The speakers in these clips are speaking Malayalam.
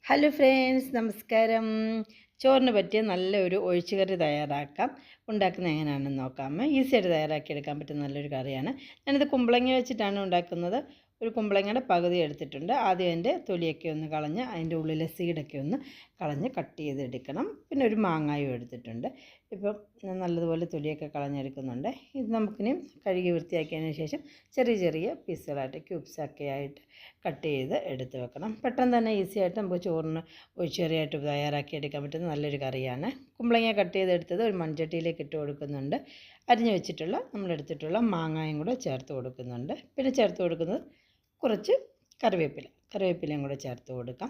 ഹലോ ഫ്രണ്ട്സ്, നമസ്കാരം. ചോറിന് പറ്റിയ നല്ലൊരു ഒഴിച്ചുകറി തയ്യാറാക്കാം. ഉണ്ടാക്കുന്നത് എങ്ങനെയാണെന്ന് നോക്കാം. ഈസിയായിട്ട് തയ്യാറാക്കിയെടുക്കാൻ പറ്റുന്ന നല്ലൊരു കറിയാണ്. ഞാനിത് കുമ്പളങ്ങ വെച്ചിട്ടാണ് ഉണ്ടാക്കുന്നത്. ഒരു കുമ്പളങ്ങയുടെ പകുതി എടുത്തിട്ടുണ്ട്. ആദ്യം അതിൻ്റെ തൊലിയൊക്കെ ഒന്ന് കളഞ്ഞ് അതിൻ്റെ ഉള്ളിലെ സീഡൊക്കെ ഒന്ന് കളഞ്ഞ് കട്ട് ചെയ്തെടുക്കണം. പിന്നെ ഒരു മാങ്ങായും എടുത്തിട്ടുണ്ട്. ഇപ്പം ഞാൻ നല്ലതുപോലെ തൊലിയൊക്കെ കളഞ്ഞെടുക്കുന്നുണ്ട്. ഇത് നമുക്കിനി കഴുകി വൃത്തിയാക്കിയതിന് ശേഷം ചെറിയ ചെറിയ പീസുകളായിട്ട് ക്യൂബ്സൊക്കെ ആയിട്ട് കട്ട് ചെയ്ത് എടുത്ത് വെക്കണം. പെട്ടെന്ന് തന്നെ ഈസി ആയിട്ട് നമുക്ക് ചോറിന് ഒഴിച്ചുകറിയായിട്ട് തയ്യാറാക്കി എടുക്കാൻ പറ്റുന്ന നല്ലൊരു കറിയാണ്. കുമ്പളങ്ങ കട്ട് ചെയ്തെടുത്തത് ഒരു മൺചട്ടിയിലേക്ക് ഇട്ട് കൊടുക്കുന്നുണ്ട്. അരിഞ്ഞ് വെച്ചിട്ടുള്ള നമ്മളെടുത്തിട്ടുള്ള മാങ്ങായും കൂടെ ചേർത്ത് കൊടുക്കുന്നുണ്ട്. പിന്നെ ചേർത്ത് കൊടുക്കുന്നത് കുറച്ച് കറിവേപ്പിലയും കൂടെ ചേർത്ത് കൊടുക്കാം.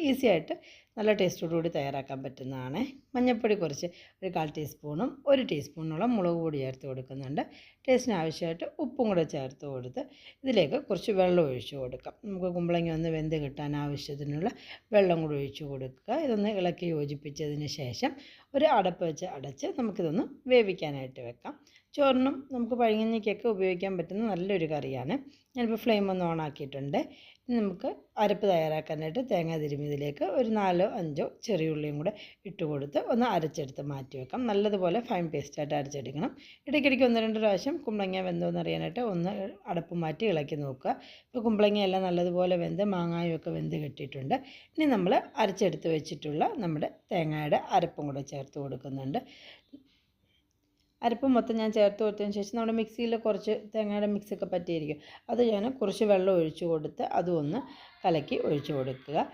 ഈസി ആയിട്ട് നല്ല ടേസ്റ്റോടുകൂടി തയ്യാറാക്കാൻ പറ്റുന്നതാണ്. മഞ്ഞൾപ്പൊടി കുറച്ച് ഒരു 1/4 ടീസ്പൂണും 1 ടീസ്പൂണോളം മുളക് പൊടി ചേർത്ത് കൊടുക്കുന്നുണ്ട്. ടേസ്റ്റിന് ആവശ്യമായിട്ട് ഉപ്പും കൂടെ ചേർത്ത് കൊടുത്ത് ഇതിലേക്ക് കുറച്ച് വെള്ളം ഒഴിച്ച് കൊടുക്കാം. നമുക്ക് കുമ്പളങ്ങ ഒന്ന് വെന്ത് കിട്ടാൻ ആവശ്യത്തിനുള്ള വെള്ളം കൂടി ഒഴിച്ച് കൊടുക്കുക. ഇതൊന്ന് ഇളക്കി യോജിപ്പിച്ചതിന് ശേഷം ഒരു അടപ്പ് വെച്ച് അടച്ച് നമുക്കിതൊന്ന് വേവിക്കാനായിട്ട് വെക്കാം. ചോറിനും നമുക്ക് പഴങ്കഞ്ഞിക്കൊക്കെ ഉപയോഗിക്കാൻ പറ്റുന്ന നല്ലൊരു കറിയാണ്. ഞാനിപ്പോൾ ഫ്ലെയിം ഒന്ന് ഓണാക്കിയിട്ടുണ്ട്. ഇനി നമുക്ക് അരപ്പ് തയ്യാറാക്കാനായിട്ട് തേങ്ങ തിരുമ്മിയതിലേക്ക് ഒരു 4-5 ചെറിയ ഉള്ളിയും കൂടെ ഇട്ട് കൊടുത്ത് ഒന്ന് അരച്ചെടുത്ത് മാറ്റി വെക്കാം. നല്ലതുപോലെ ഫൈൻ പേസ്റ്റായിട്ട് അരച്ചെടുക്കണം. ഇടയ്ക്കിടയ്ക്ക് 1-2 പ്രാവശ്യം കുമ്പളങ്ങ വെന്തോന്ന് അറിയാനായിട്ട് ഒന്ന് അടപ്പ് മാറ്റി ഇളക്കി നോക്കുക. ഇപ്പോൾ കുമ്പളങ്ങയെല്ലാം നല്ലതുപോലെ വെന്ത് മാങ്ങായും ഒക്കെ വെന്ത് കിട്ടിയിട്ടുണ്ട്. ഇനി നമ്മൾ അരച്ചെടുത്ത് വെച്ചിട്ടുള്ള നമ്മുടെ തേങ്ങയുടെ അരപ്പും കൂടെ ചേർത്ത് കൊടുക്കുന്നുണ്ട്. അരപ്പ് മൊത്തം ഞാൻ ചേർത്ത് കൊടുത്തതിന് ശേഷം നമ്മുടെ മിക്സിയിൽ കുറച്ച് തേങ്ങയുടെ മിക്സൊക്കെ പറ്റിയിരിക്കും. അത് ഞാൻ കുറച്ച് വെള്ളം ഒഴിച്ച് കൊടുത്ത് അതും ഒന്ന് കലക്കി ഒഴിച്ച് കൊടുക്കുക.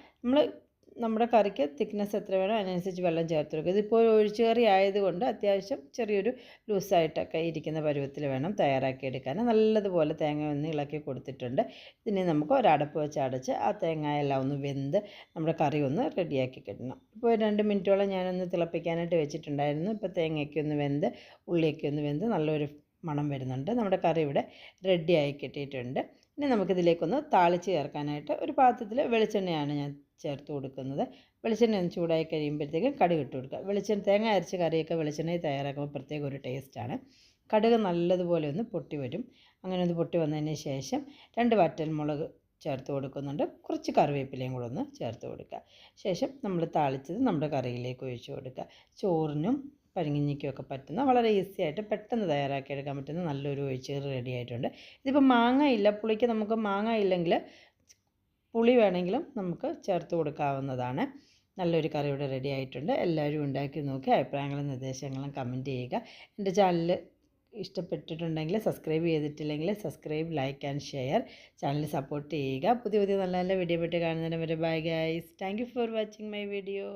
നമ്മുടെ കറിക്ക് തിക്നെസ് എത്ര വേണോ അതിനനുസരിച്ച് വെള്ളം ചേർത്ത് കൊടുക്കുക. ഇതിപ്പോൾ ഒഴിച്ച് കറി ആയതുകൊണ്ട് അത്യാവശ്യം ചെറിയൊരു ലൂസായിട്ടൊക്കെ ഇരിക്കുന്ന പരുവത്തിൽ വേണം തയ്യാറാക്കിയെടുക്കാൻ. നല്ലതുപോലെ തേങ്ങ ഒന്ന് ഇളക്കി കൊടുത്തിട്ടുണ്ട്. ഇതിനെ നമുക്ക് ഒരടപ്പ് വെച്ച് അടച്ച് ആ തേങ്ങയെല്ലാം ഒന്ന് വെന്ത് നമ്മുടെ കറി ഒന്ന് റെഡിയാക്കി കിട്ടണം. ഇപ്പോൾ 2 മിനിറ്റോളം ഞാനൊന്ന് തിളപ്പിക്കാനായിട്ട് വെച്ചിട്ടുണ്ടായിരുന്നു. ഇപ്പോൾ തേങ്ങയൊക്കെ ഒന്ന് വെന്ത് ഉള്ളിയൊക്കെ ഒന്ന് വെന്ത് നല്ലൊരു മണം വരുന്നുണ്ട്. നമ്മുടെ കറി ഇവിടെ റെഡിയായി കിട്ടിയിട്ടുണ്ട്. ഇനി നമുക്കിതിലേക്കൊന്ന് താളിച്ച് ചേർക്കാനായിട്ട് ഒരു പാത്രത്തിൽ വെളിച്ചെണ്ണയാണ് ഞാൻ ചേർത്ത് കൊടുക്കുന്നത്. വെളിച്ചെണ്ണ ഒന്ന് ചൂടായി കഴിയുമ്പോഴത്തേക്കും കടുക് ഇട്ട് കൊടുക്കുക. തേങ്ങ അരച്ച കറിയൊക്കെ വെളിച്ചെണ്ണയിൽ തയ്യാറാക്കുമ്പോൾ പ്രത്യേക ഒരു ടേസ്റ്റാണ്. കടുക് നല്ലതുപോലെ ഒന്ന് പൊട്ടി വരും. അങ്ങനെ ഒന്ന് പൊട്ടി വന്നതിന് ശേഷം 2 വറ്റൽമുളക് ചേർത്ത് കൊടുക്കുന്നുണ്ട്. കുറച്ച് കറിവേപ്പിലയും കൂടെ ഒന്ന് ചേർത്ത് കൊടുക്കുക. ശേഷം നമ്മൾ താളിച്ചത് നമ്മുടെ കറിയിലേക്ക് ഒഴിച്ച് കൊടുക്കുക. ചോറിനും പഴങ്കഞ്ഞിക്കുമൊക്കെ പറ്റുന്ന വളരെ ഈസി ആയിട്ട് പെട്ടെന്ന് തയ്യാറാക്കിയെടുക്കാൻ പറ്റുന്ന നല്ലൊരു ഒഴിച്ചുകറി റെഡി ആയിട്ടുണ്ട്. ഇതിപ്പോൾ മാങ്ങ ഇല്ല, പുളിക്ക് നമുക്ക് മാങ്ങ ഇല്ലെങ്കിൽ പുളി വേണമെങ്കിലും നമുക്ക് ചേർത്ത് കൊടുക്കാവുന്നതാണ്. നല്ലൊരു കറി ഇവിടെ റെഡി ആയിട്ടുണ്ട്. എല്ലാവരും ഉണ്ടാക്കി നോക്കി അഭിപ്രായങ്ങളും നിർദ്ദേശങ്ങളും കമൻറ്റ് ചെയ്യുക. എൻ്റെ ചാനൽ ഇഷ്ടപ്പെട്ടിട്ടുണ്ടെങ്കിൽ സബ്സ്ക്രൈബ് ചെയ്തിട്ടില്ലെങ്കിൽ subscribe, like and share. Channel support ചെയ്യുക. പുതിയ നല്ല നല്ല വീഡിയോ പെട്ട് കാണുന്നതിന് വരെ bye guys. Thank you for watching my video.